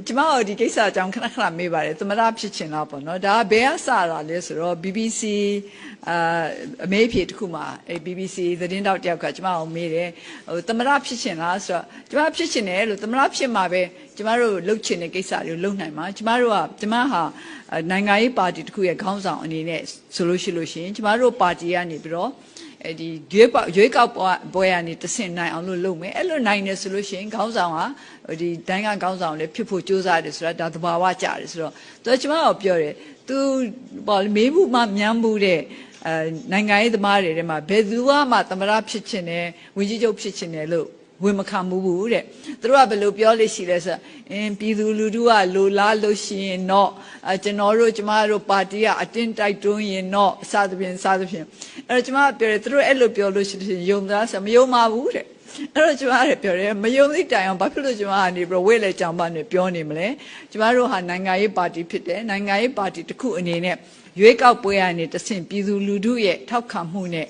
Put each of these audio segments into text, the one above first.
ကျမတို့ဒီကိစ္စအကြောင်းခဏခဏမေးပါတယ်သမရဖြစ်ချင်လားပေါ့နော်ဒါကဘယ်ကစတာလဲဆိုတော့ BBC အမေးဖြေတစ်ခုမှာBBC သတင်းတောက်တယောက်ကကျမကိုမေးတယ်သမရဖြစ်ချင်လားဆိုတော့ကျမဖြစ်ချင်တယ်လို့သမရဖြစ်မှာပဲကျမတို့လှုပ်ချင်တဲ့ကိစ္စတွေလုပ်နိုင်မှာကျမဟာနိုင်ငံရေးပါတီတစ်ခုရဲ့ခေါင်းဆောင်အနေနဲ့ဆိုလို့ရှိရင်ကျမတို့ပါတီကနေပြီးတော့ဒီရွေးကောက်ပွဲကနေတဆင့်နိုင်အောင်လုပ်မယ်အဲ့လိုနိုင်နေဆိုလို့ရှိရင်ခေါင်းဆောင်ဟာဒီတိုင်းကခေါင်းဆောင်လည်းဖြစ်ဖို့ကြိုးစားတယ်ဆိုတာဒါသဘာဝကျတယ်ဆိုတော့သူကကျမတို့ပြောတယ်သူမေးမှုမှမြန်းမှုတဲ့နိုင်ငံရေးသမားတွေထဲမှာဘယ်သူမှသမရဖြစ်ချင်တယ်ဝင်ကြီးချုပ်ဖြစ်ချင်တယ်လို့ဝင်မခံဘူးတဲ့သူတို့ကဘယ်လိုပြောလို့ရှိလဲဆိုပြည်သူလူထုကလိုလားလို့ရှိရင်တော့ကျမတို့ပါတီကအတင်းတိုက်တွန်းရင်တော့စသဖြင့်အဲ့တော့ကျမပြောတယ်သူတို့အဲ့လိုပြောလို့ရှိရင်ယုံသားဆိုမယုံပါဘူးတဲ့အဲ့တော့ကျမလည်းပြောတယ်မယုံသိတိုင်အောင်ဘာဖြစ်လို့ကျမကနေပြီးဝိလေကြောင်ပါနဲ့ပြောနေမလဲကျမတို့ဟာနိုင်ငံရေးပါတီဖြစ်တယ်နိုင်ငံရေးပါတီတစ်ခုအနေနဲ့ရွေးကောက်ပွဲကနေတဆင့်ပြည်သူလူထုရဲ့ထောက်ခံမှုနဲ့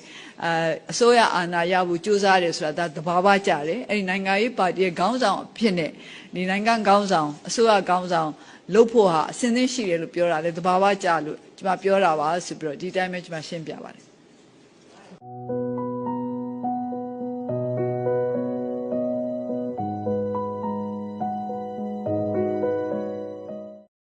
အစိုးရအာဏာရဖို့ကြိုးစားတယ်ဆိုတာဒါသဘာဝကျတယ်အဲ့ဒီနိုင်ငံရေးပါတီရဲ့ခေါင်းဆောင်အဖြစ်နဲ့ဒီနိုင်ငံခေါင်းဆောင်အစိုးရခေါင်းဆောင်လုပ်ဖို့ဟာအစဉ်သင့်ရှိတယ်လို့ပြောတာလေသဘာဝကျလို့ကျမပြောတာပါဆိုပြီးတော့ဒီတိုင်းပဲကျမရှင်းပြပါတယ်